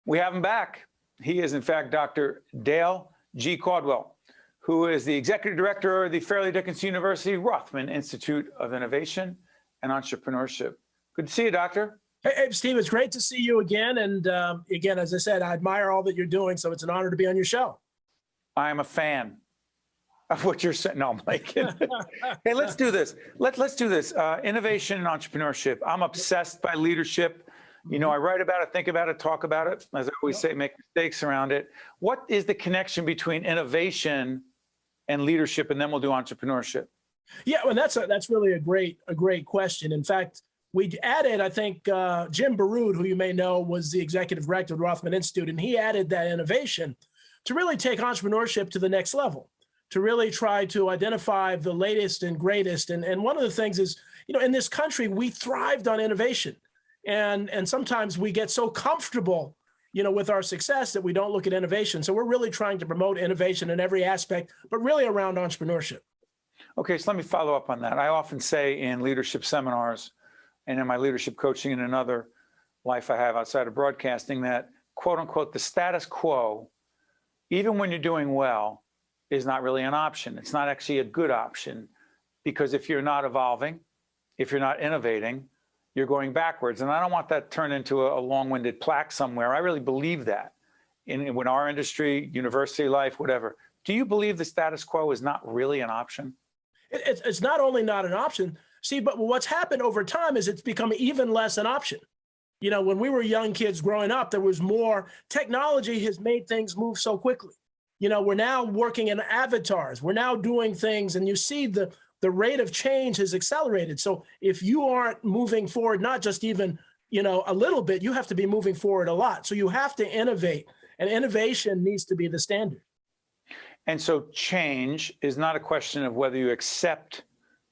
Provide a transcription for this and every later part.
We have him back. He is, in fact, Dr. Dale G. Caldwell, who is the Executive Director of the Fairleigh Dickinson University Rothman Institute of Innovation and Entrepreneurship. Good to see you, Doctor. Hey, Steve, it's great to see you again. And again, as I said, I admire all that you're doing, so it's an honor to be on your show. I am a fan of what you're saying. No, I'm like, hey, let's do this. Let's do this. Innovation and entrepreneurship. I'm obsessed by leadership. You know, I write about it, think about it, talk about it. As I always say, make mistakes around it. What is the connection between innovation and leadership? And then we'll do entrepreneurship. Yeah, well, that's really a great question. In fact, we added, I think, Jim Baroud, who you may know, was the executive director of the Rothman Institute, and he added that innovation to really take entrepreneurship to the next level, to really try to identify the latest and greatest. And one of the things is, you know, in this country, we thrived on innovation. And sometimes we get so comfortable, you know, with our success that we don't look at innovation. So we're really trying to promote innovation in every aspect, but really around entrepreneurship. Okay, so let me follow up on that. I often say in leadership seminars and in my leadership coaching in another life I have outside of broadcasting that, quote unquote, the status quo, even when you're doing well, is not really an option. It's not actually a good option, because if you're not evolving, if you're not innovating, you're going backwards. And I don't want that turned into a long-winded plaque somewhere. I really believe that in our industry, university life, whatever. Do you believe the status quo is not really an option? It's not only not an option, see, but what's happened over time is it's become even less an option. You know, when we were young kids growing up, there was more. Technology has made things move so quickly. You know, we're now working in avatars. We're now doing things, and you see the rate of change has accelerated. So if you aren't moving forward, not just even, you know, a little bit, you have to be moving forward a lot. So you have to innovate, and innovation needs to be the standard. And so change is not a question of whether you accept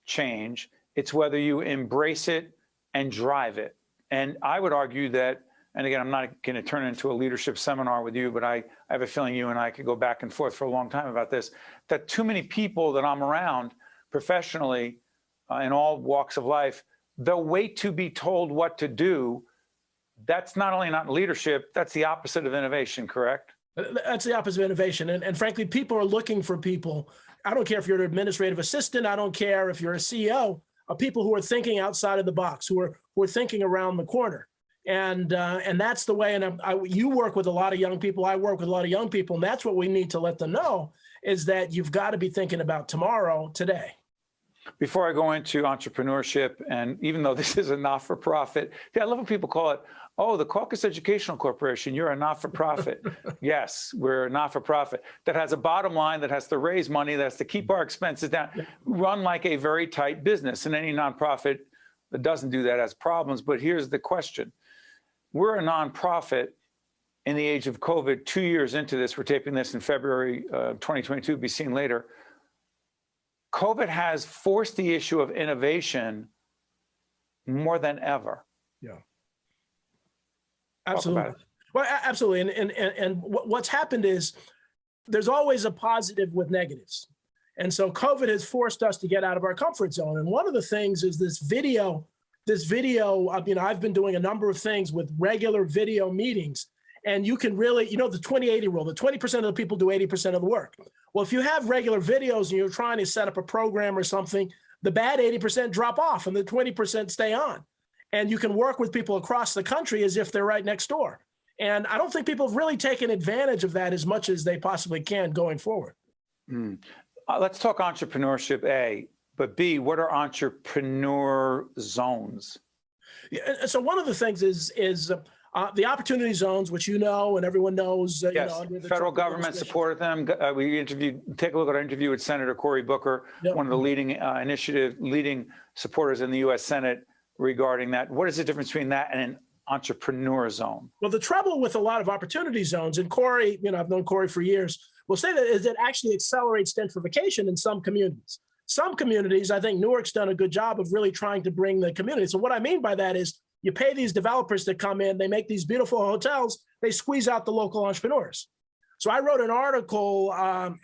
change. It's whether you embrace it and drive it. And I would argue that, and again, I'm not going to turn it into a leadership seminar with you, but I have a feeling you and I could go back and forth for a long time about this, that too many people that I'm around professionally in all walks of life, they'll wait to be told what to do. That's not only not leadership, that's the opposite of innovation, correct? That's the opposite of innovation. And frankly, people are looking for people. I don't care if you're an administrative assistant. I don't care if you're a CEO, of people who are thinking outside of the box, who are thinking around the corner. And that's the way, and you work with a lot of young people, I work with a lot of young people, and that's what we need to let them know, is that you've got to be thinking about tomorrow, today. Before I go into entrepreneurship, and even though this is a not-for-profit, I love when people call it, oh, the Caucus Educational Corporation, you're a not-for-profit. Yes, we're a not-for-profit that has a bottom line, that has to raise money, that has to keep our expenses down, run like a very tight business. And any nonprofit that doesn't do that has problems. But here's the question. We're a nonprofit in the age of COVID, 2 years into this. We're taping this in February 2022, be seen later. COVID has forced the issue of innovation more than ever. Yeah. Absolutely. Well, absolutely. And what's happened is there's always a positive with negatives. And so COVID has forced us to get out of our comfort zone. And one of the things is this video, you know, I've been doing a number of things with regular video meetings, and you can really, you know, the 20-80 rule, the 20% of the people do 80% of the work. Well, if you have regular videos and you're trying to set up a program or something, the bad 80% drop off and the 20% stay on. And you can work with people across the country as if they're right next door. And I don't think people have really taken advantage of that as much as they possibly can going forward. Let's talk entrepreneurship, A, but B, what are entrepreneur zones? Yeah, so one of the things is the opportunity zones, which you know and everyone knows. Yes, you know, under the federal government supported them. Take a look at our interview with Senator Cory Booker, one of the leading supporters in the U.S. Senate regarding that. What is the difference between that and an entrepreneur zone? Well, the trouble with a lot of opportunity zones, and Cory, you know, I've known Cory for years, will say that is it actually accelerates gentrification in some communities. Some communities, I think Newark's done a good job of really trying to bring the community. So what I mean by that is you pay these developers to come in, they make these beautiful hotels, they squeeze out the local entrepreneurs. So I wrote an article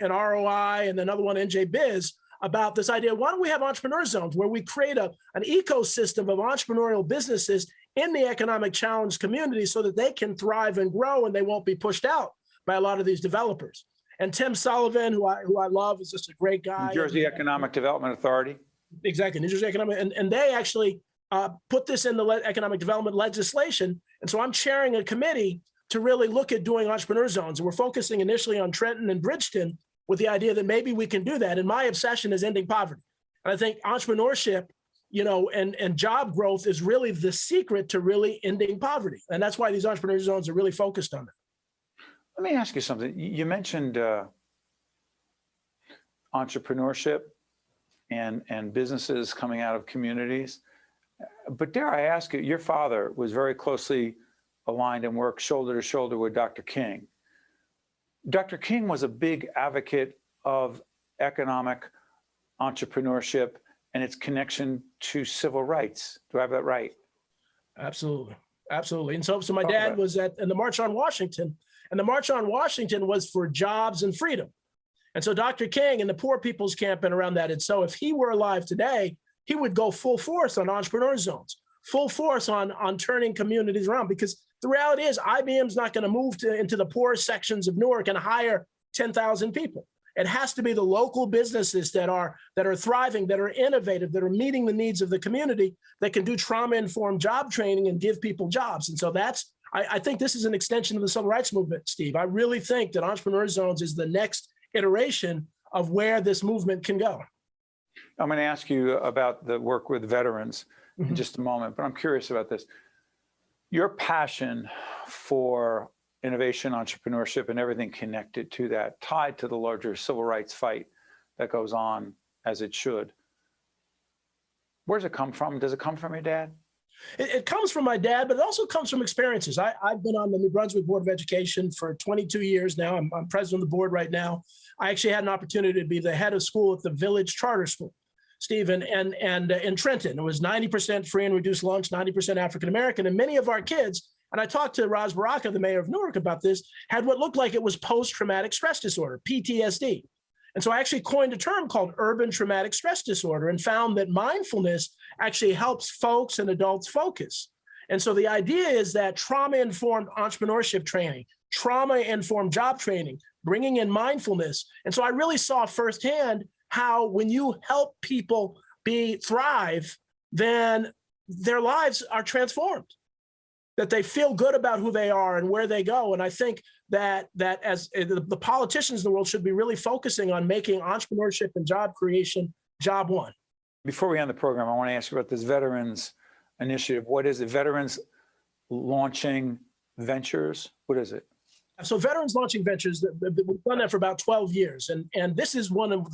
in ROI and another one in NJ Biz about this idea. Why don't we have entrepreneur zones where we create an ecosystem of entrepreneurial businesses in the economic challenged community so that they can thrive and grow and they won't be pushed out by a lot of these developers. And Tim Sullivan, who I love, is just a great guy. New Jersey Economic Development Authority. Exactly, New Jersey Economic, and they actually put this in the economic development legislation. And so I'm chairing a committee to really look at doing entrepreneur zones. And we're focusing initially on Trenton and Bridgeton with the idea that maybe we can do that. And my obsession is ending poverty. And I think entrepreneurship, and job growth is really the secret to really ending poverty. And that's why these entrepreneur zones are really focused on it. Let me ask you something. You mentioned entrepreneurship and businesses coming out of communities. But dare I ask you, your father was very closely aligned and worked shoulder to shoulder with Dr. King. Dr. King was a big advocate of economic entrepreneurship and its connection to civil rights. Do I have that right? Absolutely. Absolutely. And so my dad was in the March on Washington, and the March on Washington was for jobs and freedom. And so Dr. King and the Poor People's Campaign around that. And so if he were alive today, he would go full force on entrepreneur zones, full force on turning communities around, because the reality is IBM's not going to move into the poorest sections of Newark and hire 10,000 people. It has to be the local businesses that are thriving, that are innovative, that are meeting the needs of the community, that can do trauma-informed job training and give people jobs. And so I think this is an extension of the civil rights movement, Steve. I really think that entrepreneur zones is the next iteration of where this movement can go. I'm going to ask you about the work with veterans in just a moment, but I'm curious about this. Your passion for innovation, entrepreneurship, and everything connected to that, tied to the larger civil rights fight that goes on as it should. Where does it come from? Does it come from your dad? It comes from my dad, but it also comes from experiences. I've been on the New Brunswick Board of Education for 22 years now. I'm president of the board right now. I actually had an opportunity to be the head of school at the Village Charter School, Steve, and in Trenton. It was 90% free and reduced lunch, 90% African-American, and many of our kids, and I talked to Raz Baraka, the mayor of Newark, about this, had what looked like it was post-traumatic stress disorder, PTSD. And so I actually coined a term called urban traumatic stress disorder and found that mindfulness actually helps folks and adults focus. And so the idea is that trauma-informed entrepreneurship training, trauma-informed job training, bringing in mindfulness. And so I really saw firsthand how when you help people thrive, then their lives are transformed, that they feel good about who they are and where they go. And I think that as the politicians in the world should be really focusing on making entrepreneurship and job creation job one. Before we end the program, I want to ask you about this Veterans Initiative. What is it? Veterans Launching Ventures? What is it? So Veterans Launching Ventures, we've done that for about 12 years. And this is one of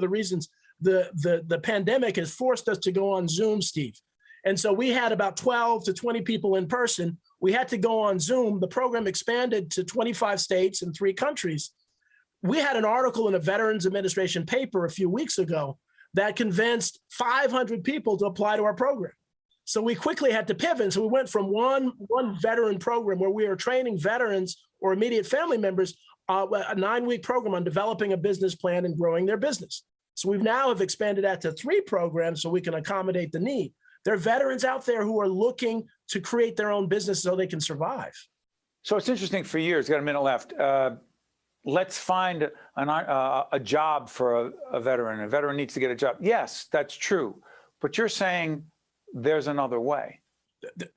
the reasons the pandemic has forced us to go on Zoom, Steve. And so we had about 12 to 20 people in person. We had to go on Zoom. The program expanded to 25 states and 3 countries. We had an article in a Veterans Administration paper a few weeks ago that convinced 500 people to apply to our program. So we quickly had to pivot. So we went from one veteran program where we are training veterans or immediate family members, a 9-week program on developing a business plan and growing their business. So we've now have expanded that to 3 programs so we can accommodate the need. There are veterans out there who are looking to create their own business so they can survive. So it's interesting. For years, got a minute left. Let's find a job for a veteran. A veteran needs to get a job. Yes, that's true. But you're saying there's another way.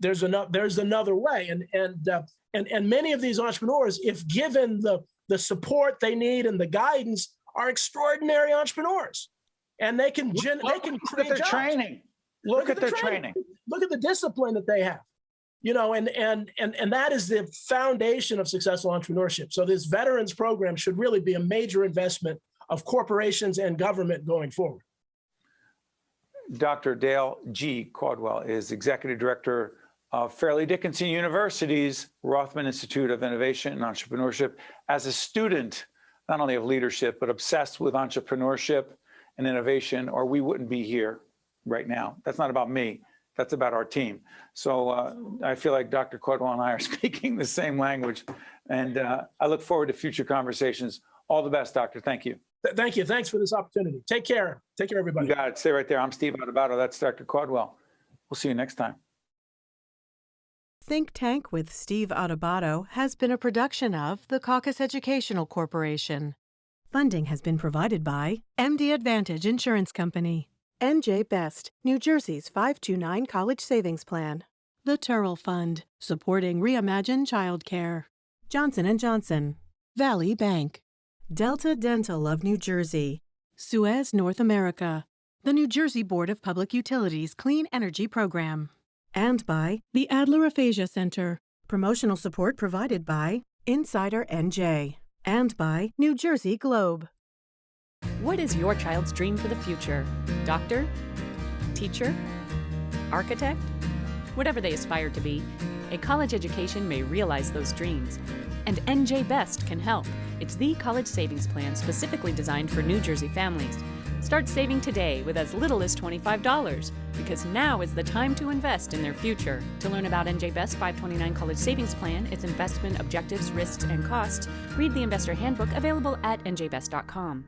There's another way. And many of these entrepreneurs, if given the support they need and the guidance, are extraordinary entrepreneurs. And they can create their jobs. Training. Look at their training. Look at the discipline that they have, and that is the foundation of successful entrepreneurship. So this veterans program should really be a major investment of corporations and government going forward. Dr. Dale G. Caldwell is Executive Director of Fairleigh Dickinson University's Rothman Institute of Innovation and Entrepreneurship. As a student, not only of leadership, but obsessed with entrepreneurship and innovation, or we wouldn't be here right now. That's not about me. That's about our team. So I feel like Dr. Caldwell and I are speaking the same language. And I look forward to future conversations. All the best, Doctor. Thank you. Thank you. Thanks for this opportunity. Take care. Take care, everybody. You got it. Stay right there. I'm Steve Adubato. That's Dr. Caldwell. We'll see you next time. Think Tank with Steve Adubato has been a production of the Caucus Educational Corporation. Funding has been provided by MD Advantage Insurance Company, NJ Best, New Jersey's 529 College Savings Plan, the Turrell Fund, supporting Reimagine Childcare, Johnson & Johnson, Valley Bank, Delta Dental of New Jersey, Suez North America, the New Jersey Board of Public Utilities Clean Energy Program, and by the Adler Aphasia Center. Promotional support provided by Insider NJ, and by New Jersey Globe. What is your child's dream for the future? Doctor? Teacher? Architect? Whatever they aspire to be, a college education may realize those dreams. And NJ Best can help. It's the college savings plan specifically designed for New Jersey families. Start saving today with as little as $25, because now is the time to invest in their future. To learn about NJ Best 529 College Savings Plan, its investment objectives, risks, and costs, read the Investor Handbook available at njbest.com.